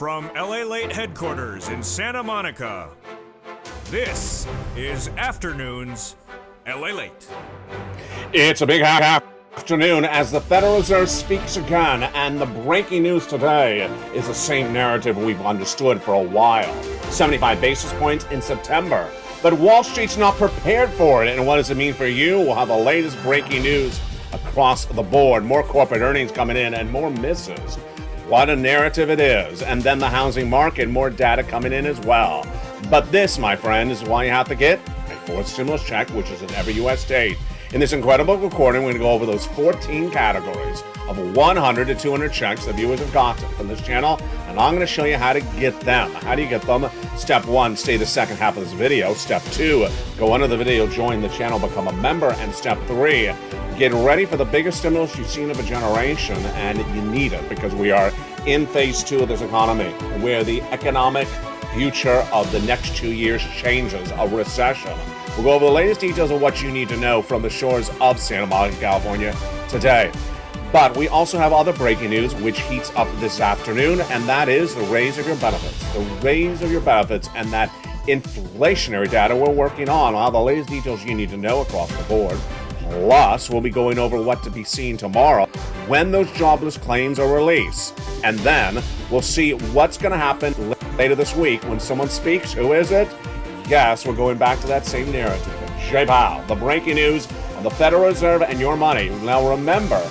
From LALATE headquarters in Santa Monica, this is Afternoons LALATE. It's a big afternoon as the Federal Reserve speaks again, and the breaking news today is the same narrative we've understood for a while. 75 basis points in September. But Wall Street's not prepared for it, and what does it mean for you? We'll have the latest breaking news across the board. More corporate earnings coming in and more misses. What a narrative it is. And then the housing market, more data coming in as well. But this, my friend, is why you have to get a fourth stimulus check, which is in every U.S. state. In this incredible recording, we're going to go over those 14 categories of 100 to 200 checks that viewers have gotten from this channel, and I'm going to show you how to get them. How do you get them? Step 1, stay the second half of this video. Step 2, go under the video, join the channel, become a member. And step 3, get ready for the biggest stimulus you've seen of a generation, and you need it because we are in phase 2 of this economy, where the economic future of the next 2 years changes, a recession. We'll go over the latest details of what you need to know from the shores of Santa Monica, California today. But we also have other breaking news which heats up this afternoon, and that is the raise of your benefits. The raise of your benefits and that inflationary data we're working on. All the latest details you need to know across the board. Plus, we'll be going over what to be seen tomorrow when those jobless claims are released. And then we'll see what's going to happen later this week when someone speaks. Who is it? Yes, we're going back to that same narrative. Jay Powell, the breaking news on the Federal Reserve and your money. Now remember,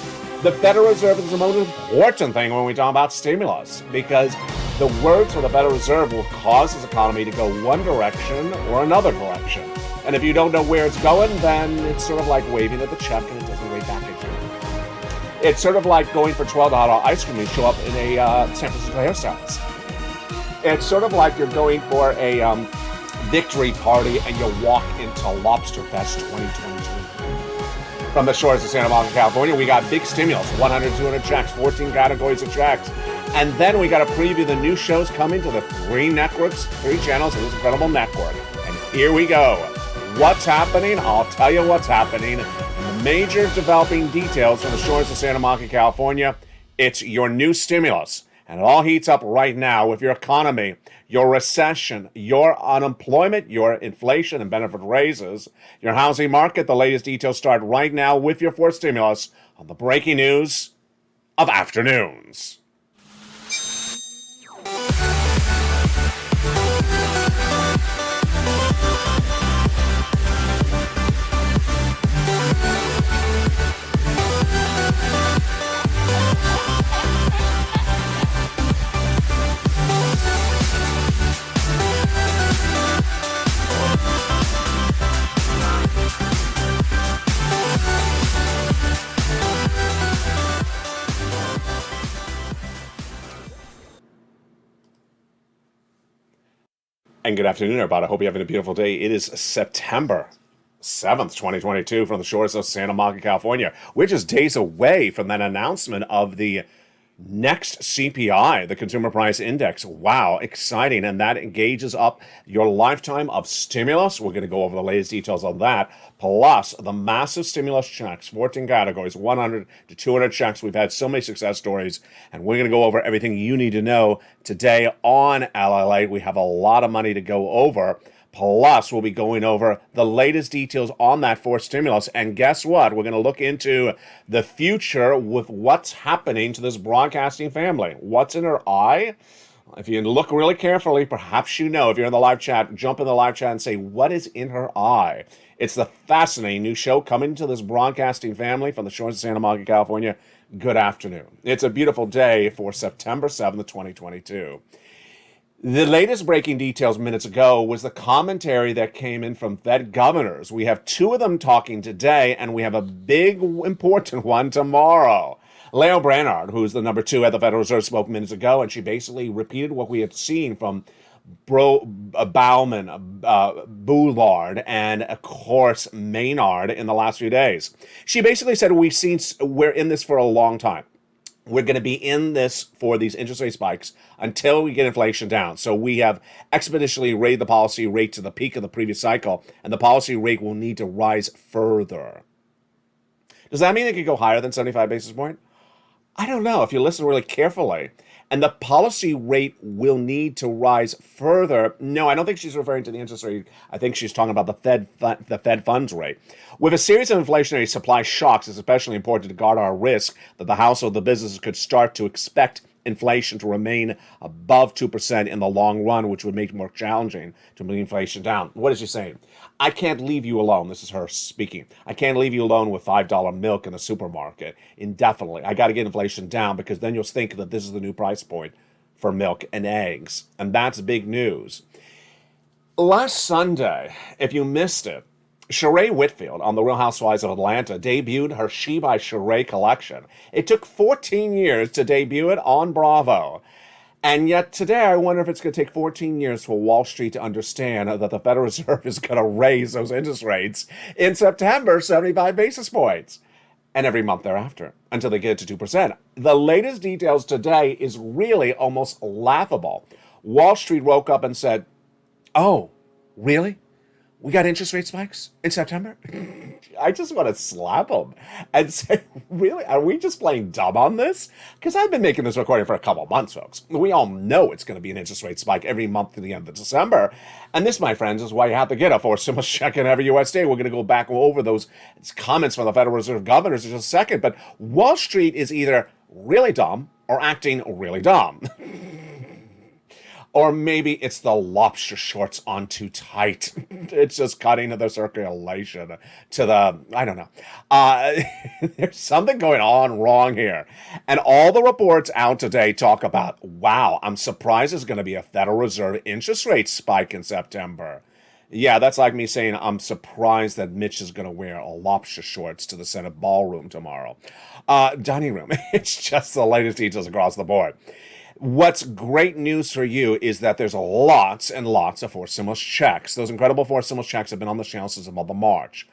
the Federal Reserve is the most important thing when we talk about stimulus, because the words for the Federal Reserve will cause this economy to go one direction or another direction. And if you don't know where it's going, then it's sort of like waving at the check and it doesn't wave back at you. It's sort of like going for $12 ice cream and show up in a San Francisco hairstylist. It's sort of like you're going for a victory party and you walk into Lobster Fest 2022. From the shores of Santa Monica, California, we got big stimulus, 100, 200 checks, 14 categories of checks. And then we got to preview the new shows coming to the 3 networks, 3 channels in this incredible network. And here we go. What's happening? I'll tell you what's happening. The major developing details from the shores of Santa Monica, California. It's your new stimulus. And it all heats up right now with your economy, your recession, your unemployment, your inflation and benefit raises, your housing market. The latest details start right now with your fourth stimulus on the breaking news of afternoons. And good afternoon, everybody. I hope you're having a beautiful day. It is September 7th, 2022, from the shores of Santa Monica, California. We're just days away from that announcement of the next CPI, the Consumer Price Index. Wow, exciting. And that engages up your lifetime of stimulus. We're going to go over the latest details on that. Plus, the massive stimulus checks, 14 categories, 100 to 200 checks. We've had so many success stories, and we're going to go over everything you need to know today on LALATE. We have a lot of money to go over. Plus, we'll be going over the latest details on that fourth stimulus. And guess what? We're going to look into the future with what's happening to this broadcasting family. What's in her eye? If you look really carefully, perhaps you know. If you're in the live chat, jump in the live chat and say, what is in her eye? It's the fascinating new show coming to this broadcasting family from the shores of Santa Monica, California. Good afternoon. It's a beautiful day for September 7th, 2022. The latest breaking details minutes ago was the commentary that came in from Fed governors. We have 2 of them talking today, and we have a big, important one tomorrow. Lael Brainard, who's the number 2 at the Federal Reserve, spoke minutes ago, and she basically repeated what we had seen from Bauman, Boulard, and of course Maynard in the last few days. She basically said we're in this for a long time. We're going to be in this for these interest rate spikes until we get inflation down. So we have exponentially raised the policy rate to the peak of the previous cycle, and the policy rate will need to rise further. Does that mean it could go higher than 75 basis points? I don't know if you listen really carefully. And the policy rate will need to rise further. No, I don't think she's referring to the interest rate. I think she's talking about the Fed funds rate. With a series of inflationary supply shocks, it's especially important to guard our risk that the household, the businesses could start to expect inflation to remain above 2% in the long run, which would make it more challenging to bring inflation down. What is she saying? I can't leave you alone. This is her speaking. I can't leave you alone with $5 milk in the supermarket indefinitely. I got to get inflation down because then you'll think that this is the new price point for milk and eggs. And that's big news. Last Sunday, if you missed it, Sheree Whitfield on The Real Housewives of Atlanta debuted her She by Sheree collection. It took 14 years to debut it on Bravo. And yet today, I wonder if it's going to take 14 years for Wall Street to understand that the Federal Reserve is going to raise those interest rates in September 75 basis points and every month thereafter until they get to 2%. The latest details today is really almost laughable. Wall Street woke up and said, oh, really? We got interest rate spikes in September? I just want to slap them and say, really? Are we just playing dumb on this? Because I've been making this recording for a couple of months, folks. We all know it's going to be an interest rate spike every month to the end of December. And this, my friends, is why you have to get a forced stimulus check in every USD. We're going to go back over those comments from the Federal Reserve governors in just a second. But Wall Street is either really dumb or acting really dumb. Or maybe it's the lobster shorts on too tight. It's just cutting the circulation to the, I don't know. There's something going on wrong here. And all the reports out today talk about, wow, I'm surprised there's going to be a Federal Reserve interest rate spike in September. Yeah, that's like me saying I'm surprised that Mitch is going to wear lobster shorts to the Senate ballroom tomorrow. Dining room. It's just the latest details across the board. What's great news for you is that there's lots and lots of forced stimulus checks. Those incredible forced stimulus checks have been on the channel since the month of March.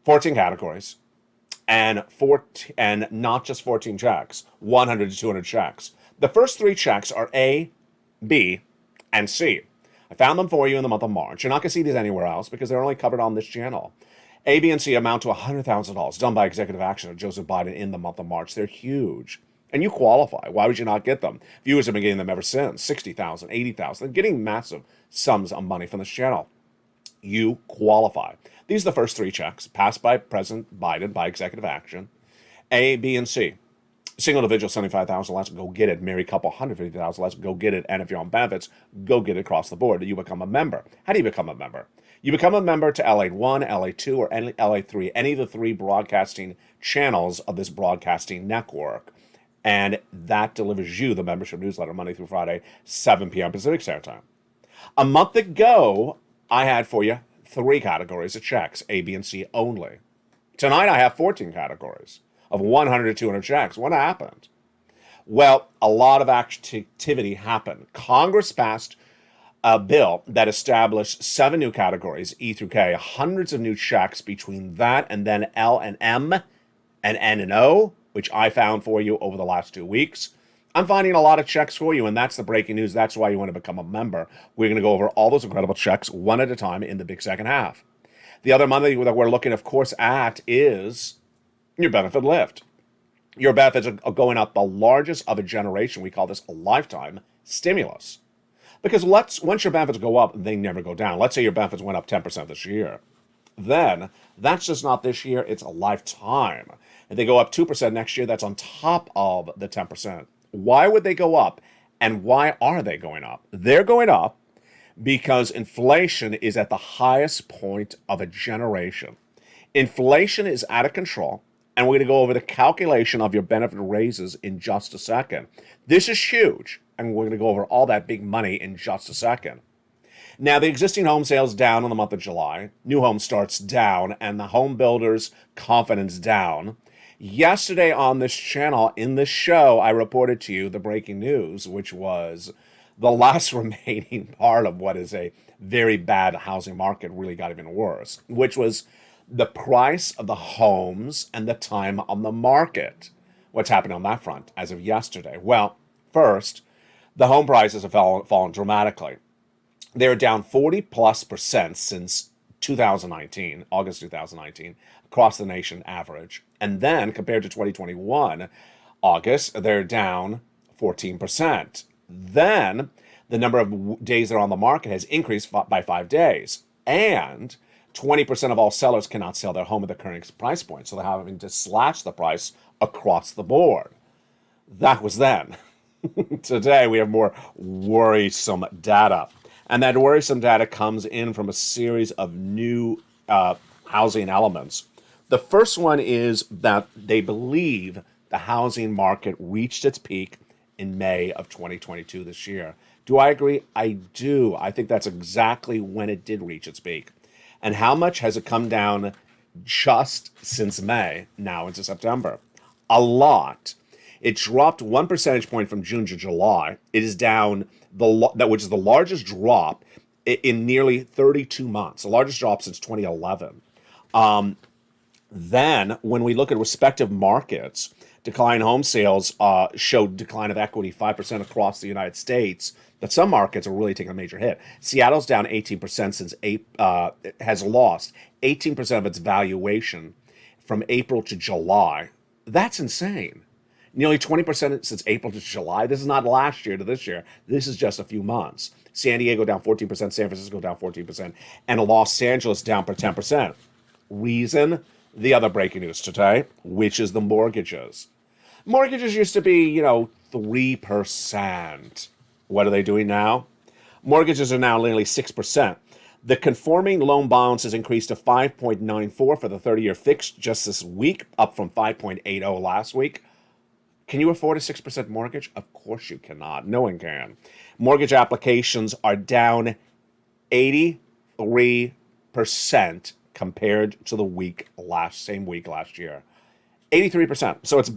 14 categories, and not just 14 checks, 100 to 200 checks. The first three checks are A, B, and C. I found them for you in the month of March. You're not going to see these anywhere else because they're only covered on this channel. A, B, and C amount to $100,000 done by executive action of Joseph Biden in the month of March. They're huge. And you qualify. Why would you not get them? Viewers have been getting them ever since. 60,000, 80,000. They're getting massive sums of money from this channel. You qualify. These are the first three checks passed by President Biden by executive action. A, B, and C. Single individual, 75,000 less, go get it. Married couple, 150,000 less, go get it. And if you're on benefits, go get it across the board. You become a member. How do you become a member? You become a member to LA1, LA2, or LA3, any of the three broadcasting channels of this broadcasting network. And that delivers you the membership newsletter Monday through Friday, 7 p.m. Pacific Standard Time. A month ago, I had for you three categories of checks, A, B, and C only. Tonight, I have 14 categories of 100 to 200 checks. What happened? Well, a lot of activity happened. Congress passed a bill that established 7 new categories, E through K, hundreds of new checks between that and then L and M and N and O, which I found for you over the last 2 weeks. I'm finding a lot of checks for you, and that's the breaking news. That's why you want to become a member. We're going to go over all those incredible checks one at a time in the big second half. The other money that we're looking, of course, at is your benefit lift. Your benefits are going up the largest of a generation. We call this a lifetime stimulus. Because once your benefits go up, they never go down. Let's say your benefits went up 10% this year. Then that's just not this year, it's a lifetime. If they go up 2% next year, that's on top of the 10%. Why would they go up? And why are they going up? They're going up because inflation is at the highest point of a generation. Inflation is out of control, and we're going to go over the calculation of your benefit raises in just a second. This is huge, and we're going to go over all that big money in just a second. Now, the existing home sales down in the month of July. New home starts down, and the home builders' confidence down. Yesterday on this channel, in this show, I reported to you the breaking news, which was the last remaining part of what is a very bad housing market really got even worse, which was the price of the homes and the time on the market. What's happening on that front as of yesterday? Well, first, the home prices have fallen dramatically. They're down 40+% since 2019, August 2019, across the nation average. And then, compared to 2021, August, they're down 14%. Then the number of days they're on the market has increased by 5 days. And 20% of all sellers cannot sell their home at the current price point. So they're having to slash the price across the board. That was then. Today, we have more worrisome data. And that worrisome data comes in from a series of new housing elements. The first one is that they believe the housing market reached its peak in May of 2022 this year. Do I agree? I do. I think that's exactly when it did reach its peak. And how much has it come down just since May, now into September? A lot. It dropped 1 percentage point from June to July. It is down, which is the largest drop in nearly 32 months, the largest drop since 2011. Then, when we look at respective markets, decline home sales showed decline of equity 5% across the United States, but some markets are really taking a major hit. Seattle's down 18% since has lost 18% of its valuation from April to July. That's insane. Nearly 20% since April to July. This is not last year to this year. This is just a few months. San Diego down 14%, San Francisco down 14%, and Los Angeles down for 10%. Reason? The other breaking news today, which is the mortgages. Mortgages used to be, 3%. What are they doing now? Mortgages are now nearly 6%. The conforming loan balance has increased to 5.94 for the 30-year fixed just this week, up from 5.80 last week. Can you afford a 6% mortgage? Of course you cannot. No one can. Mortgage applications are down 83% compared to the same week last year. 83%. So it's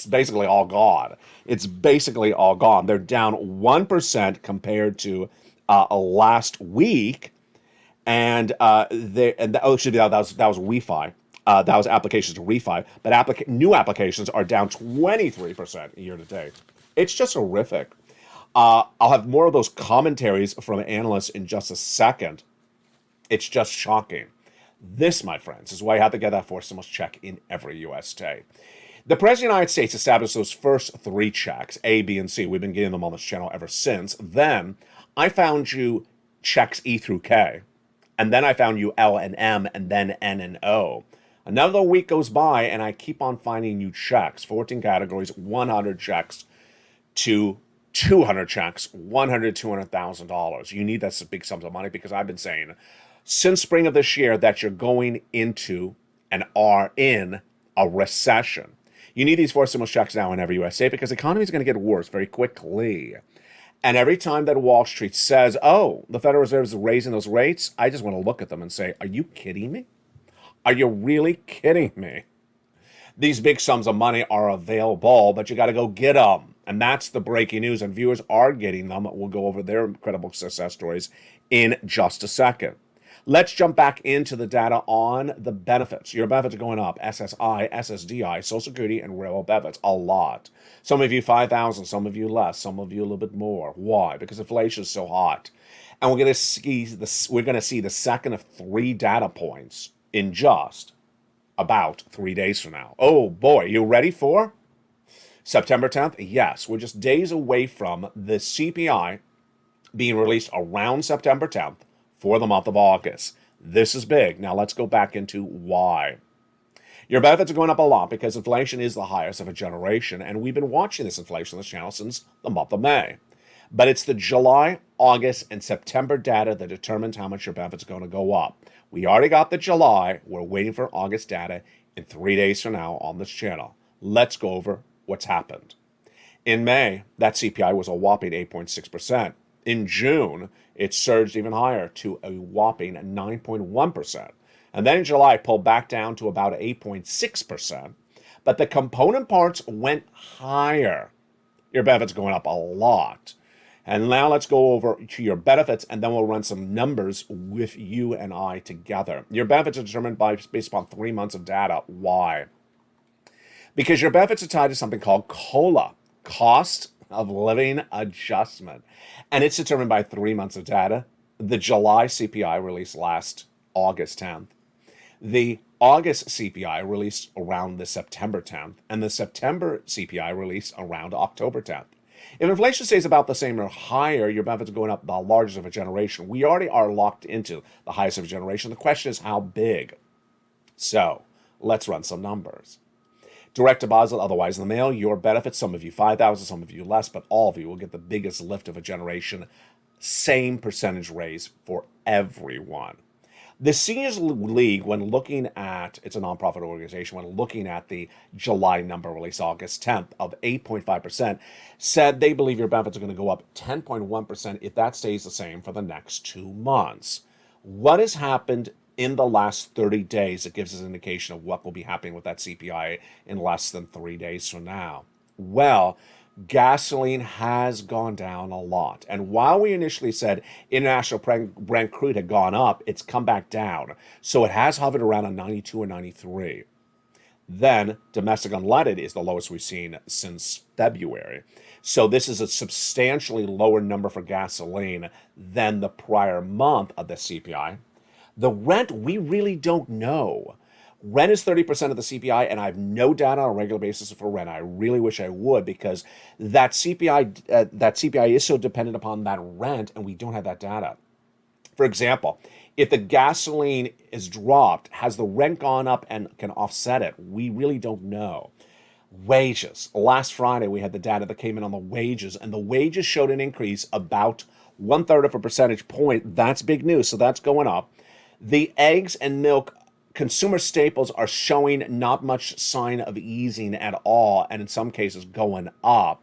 basically all gone. It's basically all gone. They're down 1% compared to last week, and that was refi. That was applications to refi, but new applications are down 23% year to date. It's just horrific. I'll have more of those commentaries from analysts in just a second. It's just shocking. This, my friends, is why you have to get that forced stimulus check in every U.S. state. The President of the United States established those first 3 checks, A, B, and C. We've been getting them on this channel ever since. Then I found you checks E through K. And then I found you L and M, and then N and O. Another week goes by, and I keep on finding you checks. 14 categories, 100 checks to 200 checks, $100,000 to $200,000. You need that big sums of money because I've been saying since spring of this year that you're going into and are in a recession. You need these forced stimulus checks now in every U.S. state because the economy is going to get worse very quickly. And every time that Wall Street says, oh, the Federal Reserve is raising those rates, I just want to look at them and say, are you kidding me? Are you really kidding me? These big sums of money are available, but you got to go get them. And that's the breaking news, and viewers are getting them. We'll go over their incredible success stories in just a second. Let's jump back into the data on the benefits. Your benefits are going up. SSI, SSDI, Social Security, and railroad benefits. A lot. Some of you 5,000, some of you less, some of you a little bit more. Why? Because inflation is so hot. And we're going to see the second of 3 data points in just about 3 days from now. Oh boy, you ready for September 10th? Yes, we're just days away from the CPI being released around September 10th for the month of August. This is big. Now let's go back into why. Your benefits are going up a lot because inflation is the highest of a generation, and we've been watching this inflation on this channel since the month of May. But it's the July, August, and September data that determines how much your benefits are going to go up. We already got the July. We're waiting for August data in 3 days from now on this channel. Let's go over what's happened. In May, that CPI was a whopping 8.6%. In June, it surged even higher to a whopping 9.1%. And then in July, it pulled back down to about 8.6%. But the component parts went higher. Your benefits are going up a lot. And now let's go over to your benefits, and then we'll run some numbers with you and I together. Your benefits are determined based upon 3 months of data. Why? Because your benefits are tied to something called COLA, Cost of Living Adjustment. And it's determined by 3 months of data. The July CPI released last August 10th. The August CPI released around the September 10th, and the September CPI released around October 10th. If inflation stays about the same or higher, your benefits are going up the largest of a generation. We already are locked into the highest of a generation. The question is how big? So let's run some numbers. Direct deposit, otherwise in the mail, your benefits, some of you 5,000, some of you less, but all of you will get the biggest lift of a generation. Same percentage raise for everyone. The Seniors League, when looking at, it's a nonprofit organization, when looking at the July number released August 10th of 8.5%, said they believe your benefits are going to go up 10.1% if that stays the same for the next 2 months. What has happened in the last 30 days that gives us an indication of what will be happening with that CPI in less than 3 days from now? Well, gasoline has gone down a lot. And while we initially said international Brent crude had gone up, it's come back down. So it has hovered around a 92 or 93. Then domestic unleaded is the lowest we've seen since February. So this is a substantially lower number for gasoline than the prior month of the CPI. The rent, we really don't know. Rent is 30% of the CPI, and I have no data on a regular basis for rent. I really wish I would, because that CPI is so dependent upon that rent, and we don't have that data. For example, if the gasoline is dropped, has the rent gone up and can offset it? We really don't know. Wages. Last Friday, we had the data that came in on the wages, and the wages showed an increase about 1/3 of a percentage point. That's big news, so that's going up. The eggs and milk consumer staples are showing not much sign of easing at all, and in some cases going up.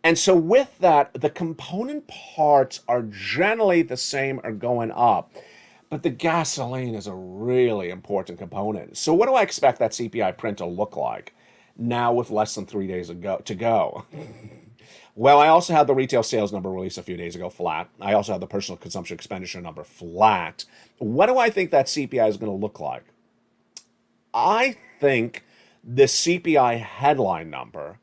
And so with that, the component parts are generally the same or going up, but the gasoline is a really important component. So what do I expect that CPI print to look like now with less than 3 days to go? Well, I also had the retail sales number released a few days ago, flat. I also had the personal consumption expenditure number, flat. What do I think that CPI is going to look like? I think the CPI headline number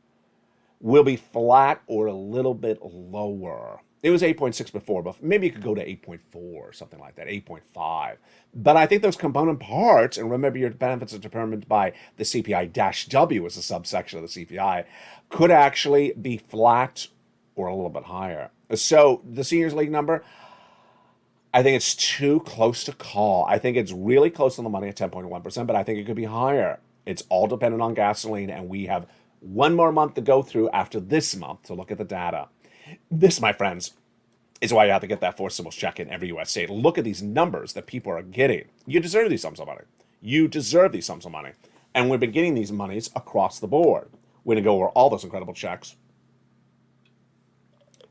will be flat or a little bit lower. It was 8.6 before, but maybe it could go to 8.4 or something like that, 8.5. But I think those component parts, and remember your benefits are determined by the CPI-W as a subsection of the CPI, could actually be flat or a little bit higher. So the Seniors League number, I think it's too close to call. I think it's really close on the money at 10.1%, but I think it could be higher. It's all dependent on gasoline, and we have one more month to go through after this month to look at the data. This, my friends, is why you have to get that four symbols check in every U.S. state. Look at these numbers that people are getting. You deserve these sums of money. You deserve these sums of money. And we've been getting these monies across the board. We're going to go over all those incredible checks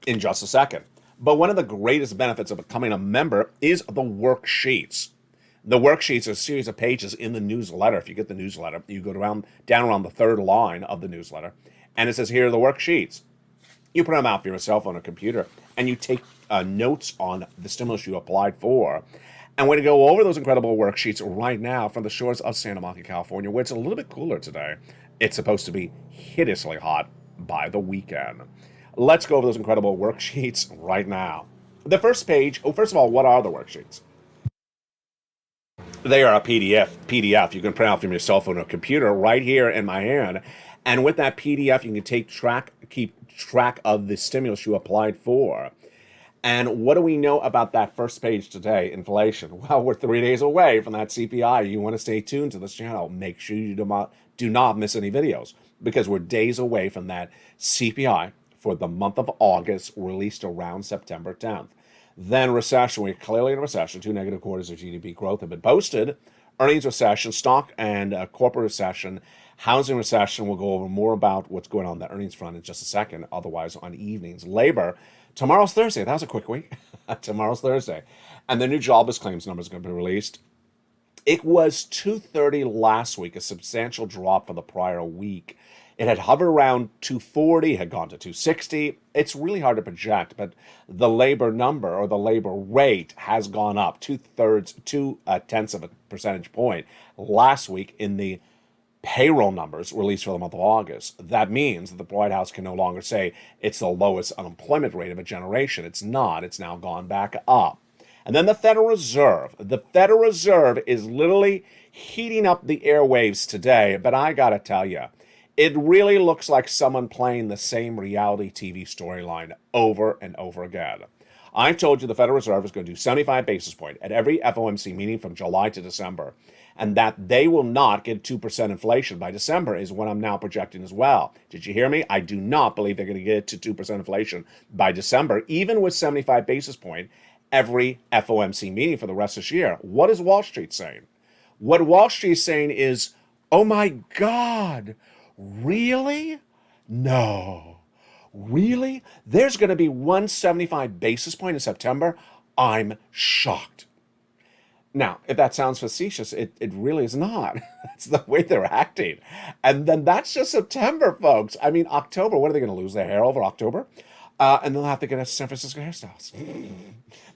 in just a second. But one of the greatest benefits of becoming a member is the worksheets. The worksheets are a series of pages in the newsletter. If you get the newsletter, you go down around the third line of the newsletter, and it says, here are the worksheets. You print them out for your cell phone or computer, and you take notes on the stimulus you applied for. And we're going to go over those incredible worksheets right now from the shores of Santa Monica, California, where it's a little bit cooler today. It's supposed to be hideously hot by the weekend. Let's go over those incredible worksheets right now. The first page, first of all, what are the worksheets? They are a PDF you can print out from your cell phone or computer right here in my hand. And with that PDF, you can keep track of the stimulus you applied for. And what do we know about that first page today? Inflation. Well, we're 3 days away from that CPI. You want to stay tuned to this channel. Make sure you do not miss any videos, because we're days away from that CPI for the month of August, released around September 10th. Then recession. We're clearly in a recession. 2 negative quarters of GDP growth have been posted. Earnings recession, stock and corporate recession, housing recession. We'll go over more about what's going on the earnings front in just a second, otherwise on evenings. Labor. Tomorrow's Thursday. That was a quick week. Tomorrow's Thursday. And the new jobless claims number is going to be released. It was 230 last week, a substantial drop from the prior week. It had hovered around 240, had gone to 260. It's really hard to project, but the labor number, or the labor rate, has gone up 2/10 of a percentage point last week in the payroll numbers released for the month of August. That means that the White House can no longer say it's the lowest unemployment rate of a generation. It's not. It's now gone back up. And then the Federal Reserve. The Federal Reserve is literally heating up the airwaves today, but I gotta tell you, it really looks like someone playing the same reality TV storyline over and over again. I told you the Federal Reserve is going to do 75 basis point at every FOMC meeting from July to December, and that they will not get 2% inflation by December is what I'm now projecting as well. Did you hear me? I do not believe they're going to get to 2% inflation by December, even with 75 basis point every FOMC meeting for the rest of this year. What is Wall Street saying? What Wall Street is saying is, oh my God, really? No. Really? There's going to be 175 basis point in September? I'm shocked. Now, if that sounds facetious, it really is not. That's the way they're acting. And then that's just September, folks. I mean, October, what are they going to lose their hair over October? And they'll have to get a San Francisco hairstyles.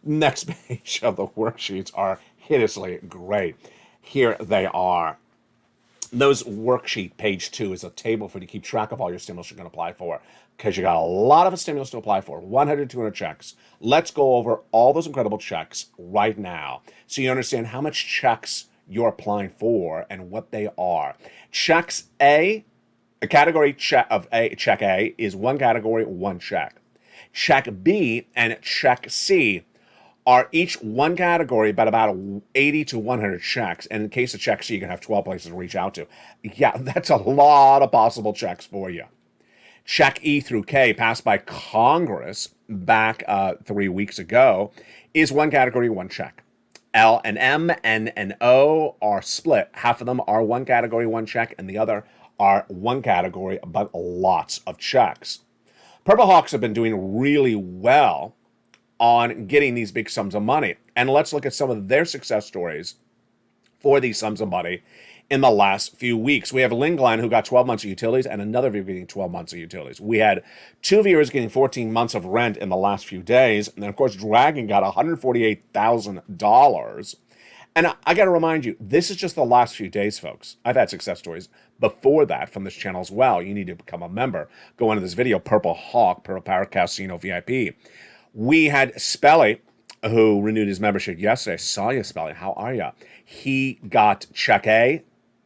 Next page of the worksheets are hideously great. Here they are. Those worksheet, page 2, is a table for you to keep track of all your stimulus you're going to apply for, because you got a lot of stimulus to apply for, 100, 200 checks. Let's go over all those incredible checks right now so you understand how much checks you're applying for and what they are. Checks A, a category check of A, check A is one category, one check. Check B and check C are each one category, but about 80 to 100 checks. And in case of check C, you can have 12 places to reach out to. Yeah, that's a lot of possible checks for you. Check E through K, passed by Congress back 3 weeks ago, is one category, one check. L and M, N and O are split. Half of them are one category, one check, and the other are one category, but lots of checks. Purple Hawks have been doing really well on getting these big sums of money. And let's look at some of their success stories for these sums of money in the last few weeks. We have Lynn Glenn, who got 12 months of utilities, and another viewer getting 12 months of utilities. We had 2 viewers getting 14 months of rent in the last few days. And then, of course, Dragon got $148,000. And I got to remind you, this is just the last few days, folks. I've had success stories before that from this channel as well. You need to become a member. Go into this video, Purple Hawk, Purple Power Casino VIP. We had Spelly, who renewed his membership yesterday. I saw you, Spelly. How are you? He got check A,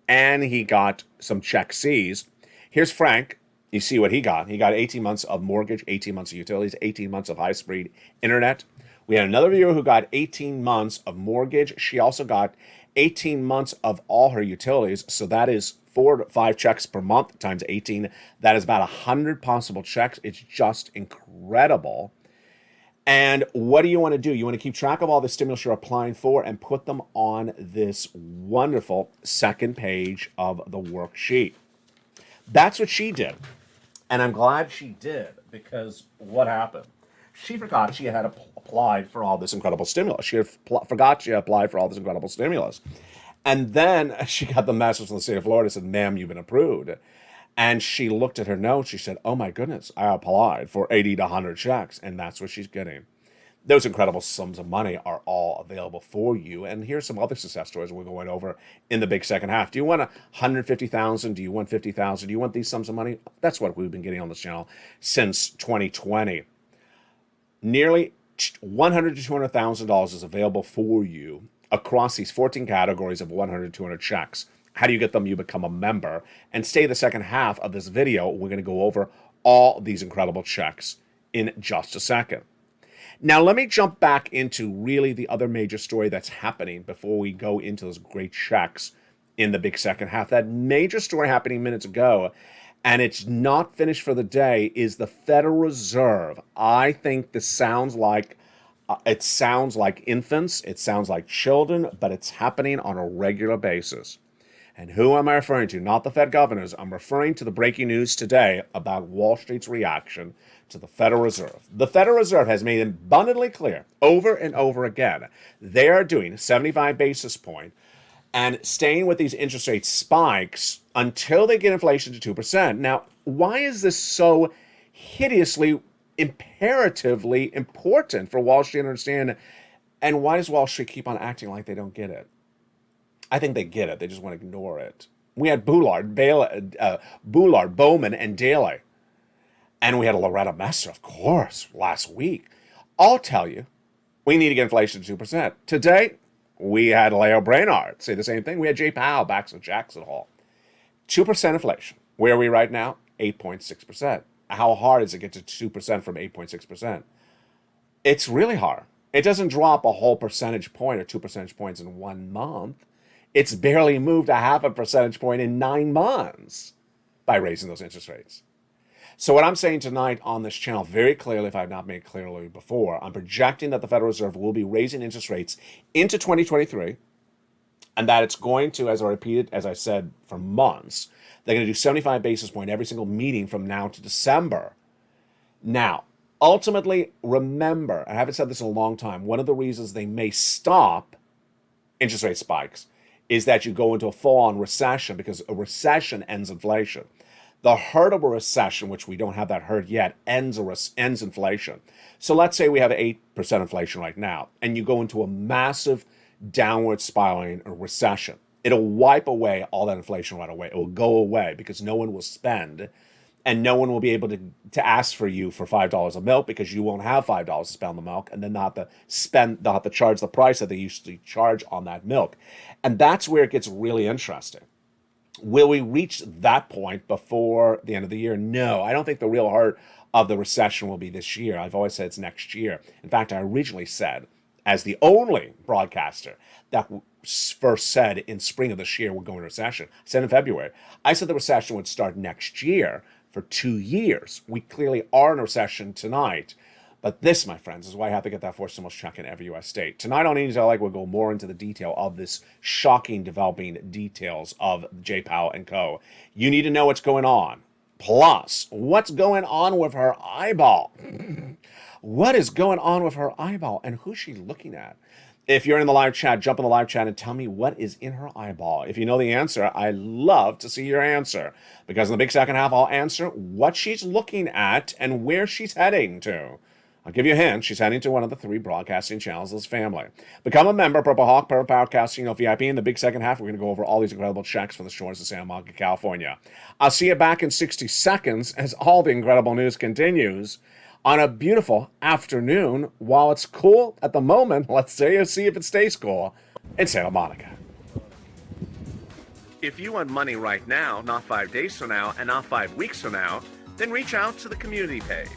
and he got some check C's. Here's Frank. You see what he got. He got 18 months of mortgage, 18 months of utilities, 18 months of high-speed internet. We had another viewer who got 18 months of mortgage. She also got 18 months of all her utilities. So that is 4 to 5 checks per month times 18. That is about 100 possible checks. It's just incredible. And what do you want to do? You want to keep track of all the stimulus you're applying for and put them on this wonderful second page of the worksheet. That's what she did. And I'm glad she did, because what happened? She forgot she had applied for all this incredible stimulus. She forgot she had applied for all this incredible stimulus. And then she got the message from the state of Florida, said, ma'am, you've been approved. And she looked at her notes. She said, oh, my goodness, I applied for 80 to 100 checks. And that's what she's getting. Those incredible sums of money are all available for you. And here's some other success stories we're going over in the big second half. Do you want 150,000? Do you want 50,000? Do you want these sums of money? That's what we've been getting on this channel since 2020. Nearly $100,000 to $200,000 is available for you across these 14 categories of 100 to 200 checks. How do you get them? You become a member. And stay the second half of this video. We're going to go over all these incredible checks in just a second. Now, let me jump back into really the other major story that's happening before we go into those great checks in the big second half. That major story happening minutes ago, and it's not finished for the day, is the Federal Reserve. I think this sounds like it sounds like infants, it sounds like children, but it's happening on a regular basis. And who am I referring to? Not the Fed governors. I'm referring to the breaking news today about Wall Street's reaction to the Federal Reserve. The Federal Reserve has made abundantly clear over and over again they are doing 75 basis point and staying with these interest rate spikes until they get inflation to 2%. Now, why is this so hideously, imperatively important for Wall Street to understand? And why does Wall Street keep on acting like they don't get it? I think they get it. They just want to ignore it. We had Boulard, Bowman, and Daly. And we had Loretta Messer, of course, last week. I'll tell you, We need to get inflation to 2%. Today, we had Leo Brainard say the same thing. We had Jay Powell back at Jackson Hole. 2% inflation. Where are we right now? 8.6%. How hard is it to get to 2% from 8.6%? It's really hard. It doesn't drop a whole percentage point or 2 percentage points in 1 month. It's barely moved a half a percentage point in 9 months by raising those interest rates. So what I'm saying tonight on this channel very clearly, if I have not made clearly before, I'm projecting that the Federal Reserve will be raising interest rates into 2023, and that it's going to, as I repeated, as I said, for months, they're going to do 75 basis point every single meeting from now to December. Now, ultimately, remember, I haven't said this in a long time, one of the reasons they may stop interest rate spikes is that you go into a full-on recession, because a recession ends inflation. The hurt of a recession, which we don't have that hurt yet, ends inflation. So let's say we have 8% inflation right now, and you go into a massive downward spiraling recession. It'll wipe away all that inflation right away. It will go away because no one will spend, and no one will be able to ask for you for $5 of milk, because you won't have $5 to spend on the milk, and then they'll have to charge the price that they used to charge on that milk. And that's where it gets really interesting. Will we reach that point before the end of the year? No, I don't think the real heart of the recession will be this year. I've always said it's next year. In fact, I originally said, as the only broadcaster that first said in spring of this year we're going to recession, I said in February, I said the recession would start next year for 2 years. We clearly are in a recession tonight. But this, my friends, is why I have to get that fourth stimulus check in every U.S. state. Tonight on Easy we'll go more into the detail of this shocking developing details of Jay Powell and co. You need to know what's going on. Plus, what's going on with her eyeball? What is going on with her eyeball, and who's she looking at? If you're in the live chat, jump in the live chat and tell me what is in her eyeball. If you know the answer, I love to see your answer, because in the big second half, I'll answer what she's looking at and where she's heading to. I'll give you a hint. She's heading to one of the 3 broadcasting channels of this family. Become a member, Purple Hawk, Purple Power Casino VIP. In the big second half, we're going to go over all these incredible checks from the shores of Santa Monica, California. I'll see you back in 60 seconds as all the incredible news continues on a beautiful afternoon. While it's cool at the moment, let's see if it stays cool in Santa Monica. If you want money right now, not 5 days from now, and not 5 weeks from now, then reach out to the community page.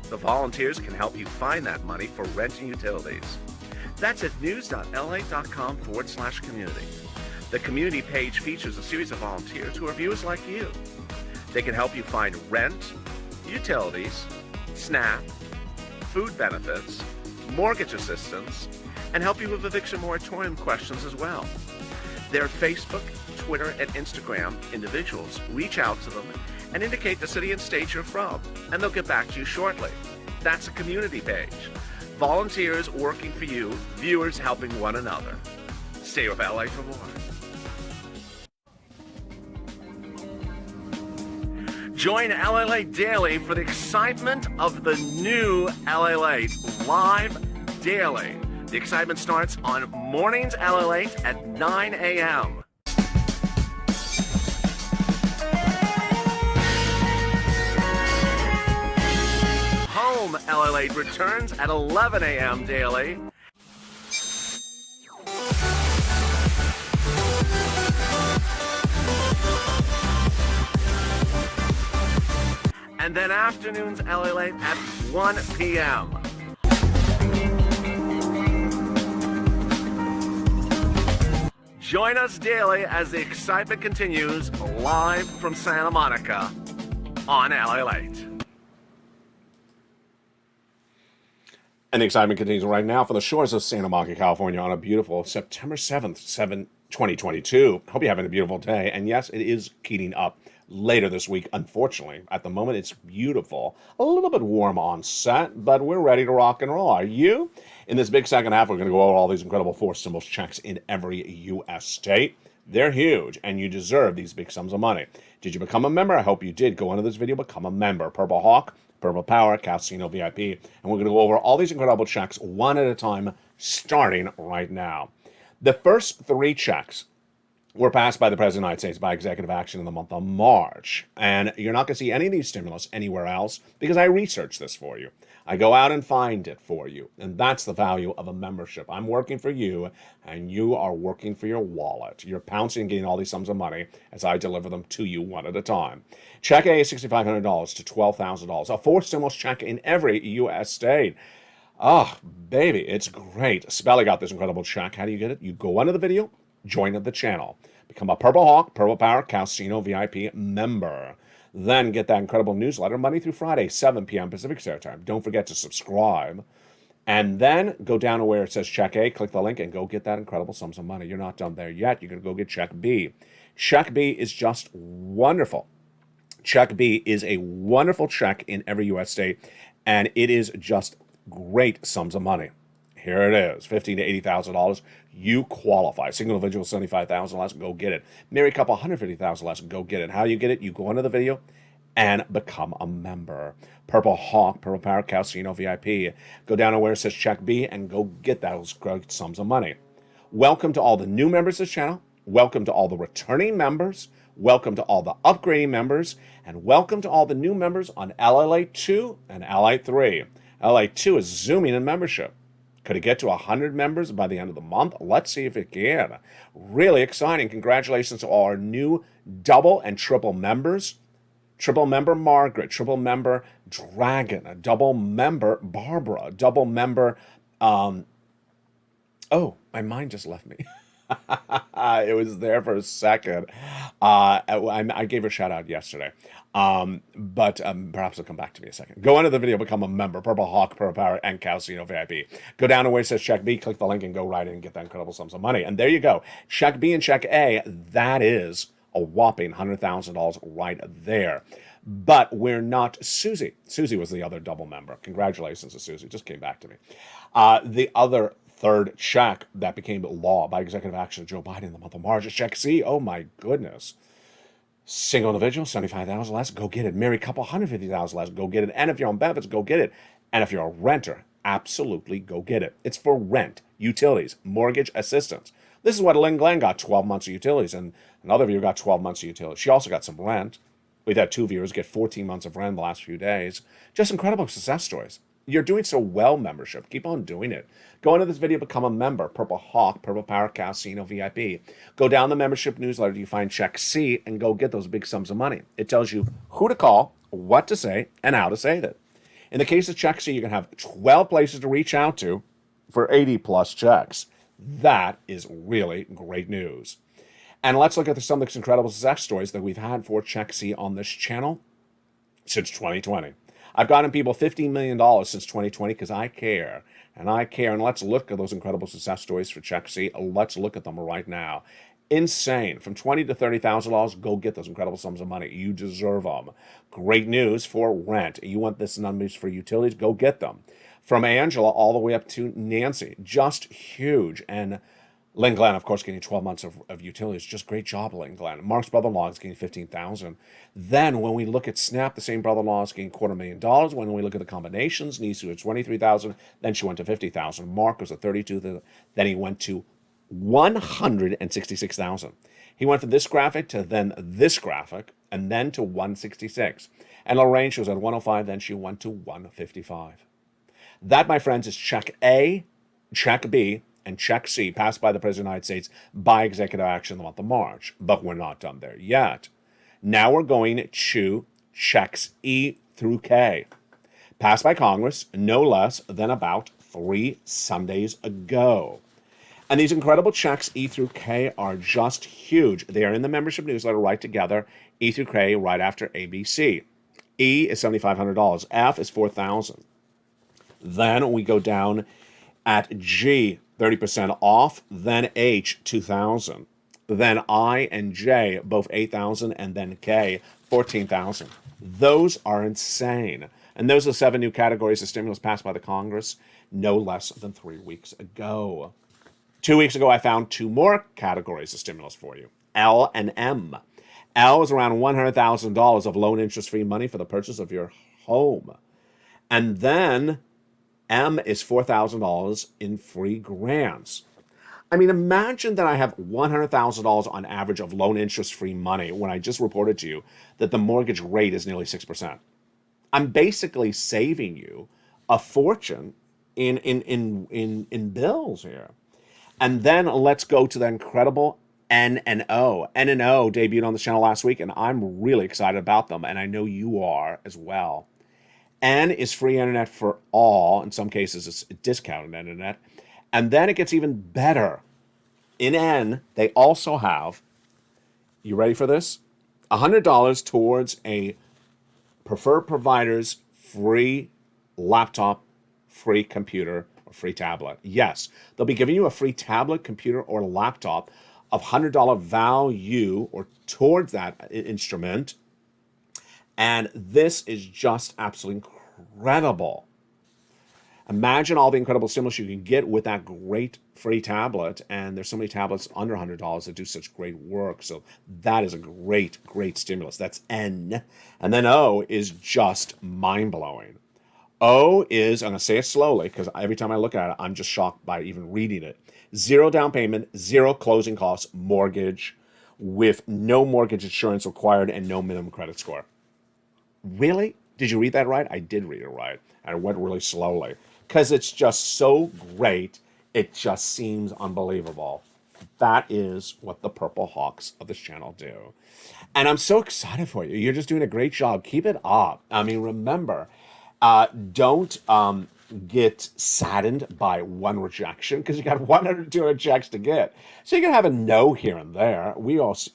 The volunteers can help you find that money for rent and utilities. That's at news.la.com/community. The community page features a series of volunteers who are viewers like you. They can help you find rent, utilities, SNAP, food benefits, mortgage assistance, and help you with eviction moratorium questions as well. Their Facebook, Twitter, and Instagram individuals reach out to them and indicate the city and state you're from, and they'll get back to you shortly. That's a community page. Volunteers working for you, viewers helping one another. Stay with LA for more. Join LALATE daily for the excitement of the new LALATE live daily. The excitement starts on mornings LALATE at 9 a.m. Home LALATE returns at 11 a.m. daily. And then afternoons LALATE at 1 p.m. Join us daily as the excitement continues live from Santa Monica on LALATE. And the excitement continues right now for the shores of Santa Monica, California on a beautiful September 7th, 2022. Hope you're having a beautiful day. And yes, it is heating up later this week, unfortunately. At the moment, it's beautiful. A little bit warm on set, but we're ready to rock and roll. Are you? In this big second half, we're going to go over all these incredible fourth stimulus checks in every U.S. state. They're huge, and you deserve these big sums of money. Did you become a member? I hope you did. Go into this video, become a member. Purple Hawk, Purple Power, Casino VIP, and we're going to go over all these incredible checks one at a time, starting right now. The first 3 checks were passed by the President of the United States by executive action in the month of March. And you're not going to see any of these stimulus anywhere else because I researched this for you. I go out and find it for you. And that's the value of a membership. I'm working for you, and you are working for your wallet. You're pouncing and getting all these sums of money as I deliver them to you one at a time. Check A is $6,500 to $12,000. A fourth stimulus check in every U.S. state. Oh, baby, it's great. Spelly got this incredible check. How do you get it? You go under the video, join the channel, become a Purple Hawk, Purple Power Casino VIP member. Then get that incredible newsletter Monday through Friday, 7 p.m. Pacific Standard Time. Don't forget to subscribe. And then go down to where it says Check A, click the link, and go get that incredible sums of money. You're not done there yet. You're going to go get Check B. Check B is just wonderful. Check B is a wonderful check in every U.S. state, and it is just great sums of money. Here it is, $15,000 to $80,000. You qualify. Single individual, $75,000 less, go get it. Married couple, $150,000 less, go get it. How do you get it? You go under the video and become a member. Purple Hawk, Purple Power Casino VIP. Go down to where it says Check B and go get those great sums of money. Welcome to all the new members of this channel. Welcome to all the returning members. Welcome to all the upgrading members. And welcome to all the new members on LALATE 2 and LALATE 3. LALATE 2 is zooming in membership. Could it get to 100 members by the end of the month? Let's see if it can. Really exciting. Congratulations to all our new double and triple members. Triple member Margaret, triple member Dragon, a double member Barbara, double member, oh, my mind just left me. It was there for a second. I gave her a shout out yesterday. But perhaps it'll come back to me in a second. Go under the video, become a member. Purple Hawk, Purple Power, and Casino VIP. Go down to where it says Check B, click the link, and go right in and get that incredible sums of money. And there you go. Check B and Check A, that is a whopping $100,000 right there. But we're not Susie. Susie was the other double member. Congratulations to Susie. Just came back to me. The other third check that became law by executive action of Joe Biden in the month of March is Check C. Oh, my goodness. Single individual, $75,000 less, go get it. Married couple, $150,000 less, go get it. And if you're on benefits, go get it. And if you're a renter, absolutely go get it. It's for rent, utilities, mortgage assistance. This is what Lynn Glenn got, 12 months of utilities, and another viewer got 12 months of utilities. She also got some rent. We've had two viewers get 14 months of rent in the last few days. Just incredible success stories. You're doing so well, membership. Keep on doing it. Go into this video, become a member. Purple Hawk, Purple Power Casino VIP. Go down the membership newsletter. You find Check C and go get those big sums of money. It tells you who to call, what to say, and how to say that. In the case of Check C, you can have 12 places to reach out to for 80 plus checks. That is really great news. And let's look at some of the incredible success stories that we've had for Check C on this channel since 2020. I've gotten people $15 million since 2020 because I care. And I care. And let's look at those incredible success stories for Check C. Let's look at them right now. Insane. From $20,000 to $30,000, go get those incredible sums of money. You deserve them. Great news for rent. You want this numbers for utilities? Go get them. From Angela all the way up to Nancy. Just huge. And Lynn Glenn, of course, getting 12 months of utilities. Just great job, Lynn Glenn. Mark's brother-in-law is getting $15,000. Then when we look at Snap, the same brother-in-law is getting $250,000. When we look at the combinations, Nisu at $23,000. Then she went to $50,000. Mark was at $32,000. Then he went to $166,000. He went from this graphic to then this graphic, and then to $166,000. And Lorraine, she was at $105,000. Then she went to $155,000. That, my friends, is Check A, Check B, and Check C, passed by the President of the United States by executive action in the month of March. But we're not done there yet. Now we're going to Checks E through K, passed by Congress no less than about 3 Sundays ago. And these incredible checks E through K are just huge. They are in the membership newsletter right together, E through K right after ABC. E is $7,500. F is $4,000. Then we go down at G, 30% off, then H, $2,000. Then I and J, both $8,000, and then K, $14,000. Those are insane. And those are the 7 new categories of stimulus passed by the Congress no less than 3 weeks ago. 2 weeks ago, I found 2 more categories of stimulus for you, L and M. L is around $100,000 of loan interest-free money for the purchase of your home. And then M is $4,000 in free grants. I mean, imagine that I have $100,000 on average of loan interest-free money when I just reported to you that the mortgage rate is nearly 6%. I'm basically saving you a fortune in bills here. And then let's go to the incredible N&O. N&O debuted on the channel last week, and I'm really excited about them, and I know you are as well. N is free internet for all. In some cases, it's discounted internet. And then it gets even better. In N, they also have, you ready for this? $100 towards a preferred provider's free laptop, free computer, or free tablet. Yes, they'll be giving you a free tablet, computer, or laptop of $100 value or towards that instrument. And this is just absolutely incredible. Imagine all the incredible stimulus you can get with that great free tablet. And there's so many tablets under $100 that do such great work. So that is a great, great stimulus. That's N. And then O is just mind-blowing. O is, I'm going to say it slowly because every time I look at it, I'm just shocked by even reading it. 0 down payment, 0 closing costs, mortgage with no mortgage insurance required and no minimum credit score. Really? Did you read that right? I did read it right. And I went really slowly because it's just so great. It just seems unbelievable. That is what the Purple Hawks of this channel do. And I'm so excited for you. You're just doing a great job. Keep it up. I mean, remember, don't get saddened by one rejection because you got 102 rejects to get. So you're going to have a no here and there.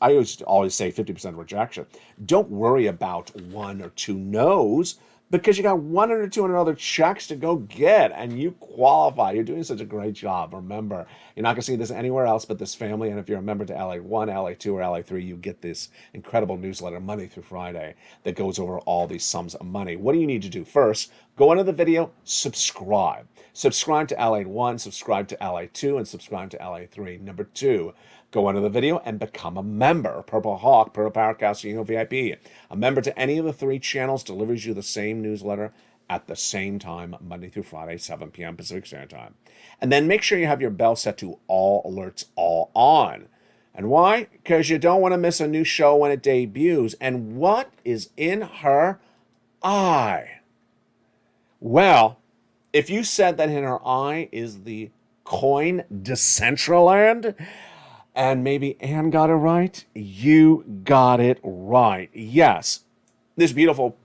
I used to always say 50% rejection. Don't worry about 1 or 2 no's because you got 100 or 200 other checks to go get and you qualify. You're doing such a great job. Remember, you're not going to see this anywhere else but this family. And if you're a member to LA1, LA2, or LA3, you get this incredible newsletter Monday through Friday that goes over all these sums of money. What do you need to do? First, go into the video, subscribe. Subscribe to LA1, subscribe to LA2, and subscribe to LA3. Number 2, go into the video and become a member. Purple Hawk, Purple Powercast, VIP. A member to any of the 3 channels delivers you the same newsletter at the same time, Monday through Friday, 7 p.m. Pacific Standard Time. And then make sure you have your bell set to all alerts, all on. And why? Because you don't want to miss a new show when it debuts. And what is in her eye? Well, if you said that in her eye is the coin Decentraland, and maybe Anne got it right, you got it right. Yes, this beautiful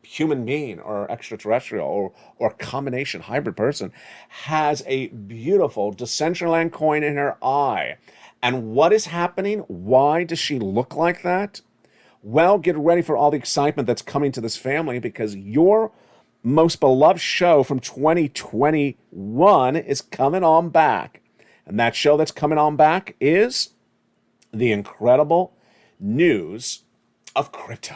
human being or extraterrestrial or combination hybrid person has a beautiful Decentraland coin in her eye. And what is happening? Why does she look like that? Well, get ready for all the excitement that's coming to this family because your most beloved show from 2021 is coming on back. And that show that's coming on back is the incredible news of crypto.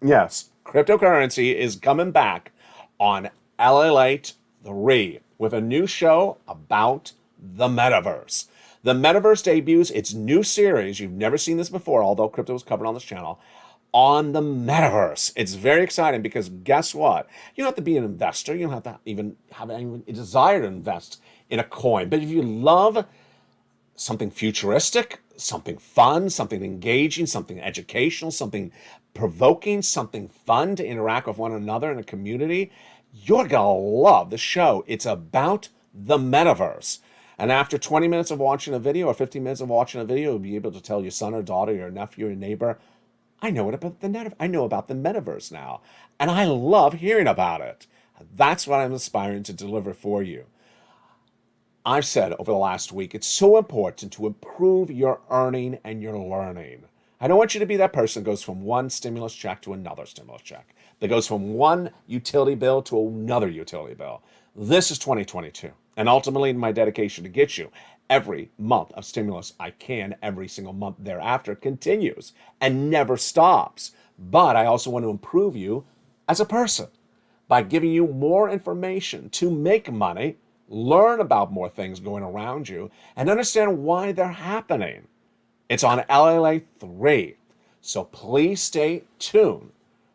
Yes, cryptocurrency is coming back on LALATE 3 with a new show about the metaverse. The metaverse debuts its new series. You've never seen this before, although crypto was covered on this channel, on the metaverse. It's very exciting because guess what? You don't have to be an investor. You don't have to even have any desire to invest in a coin. But if you love something futuristic, something fun, something engaging, something educational, something provoking, something fun to interact with one another in a community, you're gonna love the show. It's about the metaverse. And after 20 minutes of watching a video or 15 minutes of watching a video, you'll be able to tell your son or daughter, your nephew, your neighbor, I know about the metaverse now. And I love hearing about it. That's what I'm aspiring to deliver for you. I've said over the last week, it's so important to improve your earning and your learning. I don't want you to be that person that goes from one stimulus check to another stimulus check, that goes from one utility bill to another utility bill. This is 2022. And ultimately, my dedication to get you every month of stimulus I can every single month thereafter continues and never stops. But I also want to improve you as a person by giving you more information to make money, learn about more things going around you, and understand why they're happening. It's on LALATE 3. So please stay tuned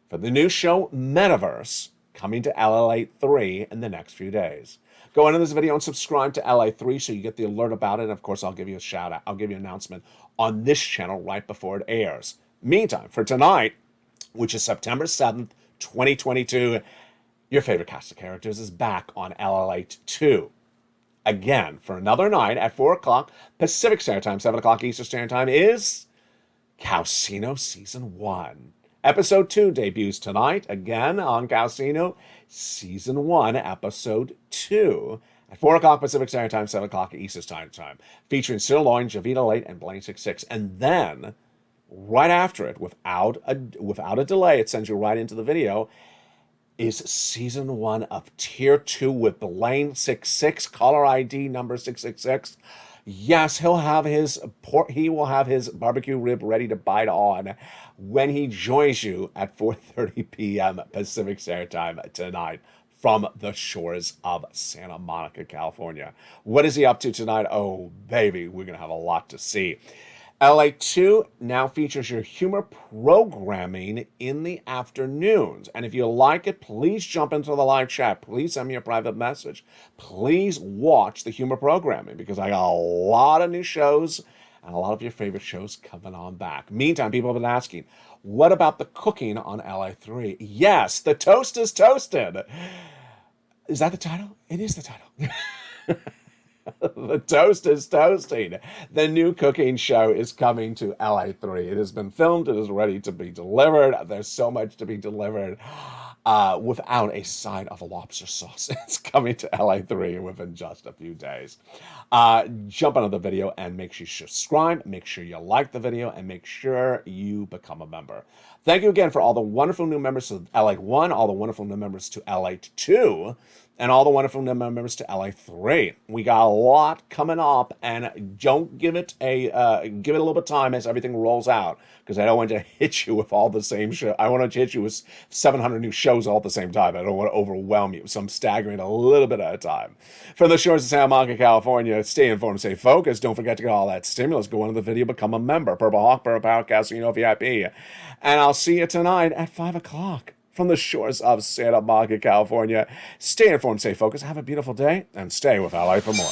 for the new show, Metaverse, coming to LALATE 3 in the next few days. Go into this video and subscribe to LA3 so you get the alert about it. And of course, I'll give you a shout out. I'll give you an announcement on this channel right before it airs. Meantime, for tonight, which is September 7th, 2022, your favorite cast of characters is back on LALATE 2. Again, for another night at 4 o'clock Pacific Standard Time, 7 o'clock Eastern Standard Time, is Calcino Season 1. Episode 2 debuts tonight, again on Calcino Season 1, Episode 2, at 4 o'clock Pacific Standard Time, 7 o'clock Eastern Standard Time, featuring Sirloin, Javita Late, and Blaine66. And then, right after it, without a delay, it sends you right into the video, is Season 1 of Tier 2 with Blaine66, caller ID number 666. Yes, he will have his barbecue rib ready to bite on when he joins you at 4:30 p.m. Pacific Standard Time tonight from the shores of Santa Monica, California. What is he up to tonight? Oh, baby, we're going to have a lot to see. LA2 now features your humor programming in the afternoons. And if you like it, please jump into the live chat. Please send me a private message. Please watch the humor programming because I got a lot of new shows and a lot of your favorite shows coming on back. Meantime, people have been asking, what about the cooking on LA3? Yes, the toast is toasted. Is that the title? It is the title. The toast is toasting. The new cooking show is coming to LA3. It has been filmed. It is ready to be delivered. There's so much to be delivered without a side of a lobster sauce. It's coming to LA3 within just a few days. Jump onto the video and make sure you subscribe. Make sure you like the video and make sure you become a member. Thank you again for all the wonderful new members to LA1, all the wonderful new members to LA2, and all the wonderful new members to LA3. We got a lot coming up, and don't give it a little bit of time as everything rolls out, because I don't want to hit you with all the same show. I want to hit you with 700 new shows all at the same time. I don't want to overwhelm you, so I'm staggering a little bit at a time. From the shores of Santa Monica, California, stay informed, stay focused. Don't forget to get all that stimulus. Go into the video, become a member. Purple Hawk, Purple Power Casino VIP. And I'll see you tonight at 5 o'clock. From the shores of Santa Monica, California. Stay informed, stay focused, have a beautiful day, and stay with LA for more.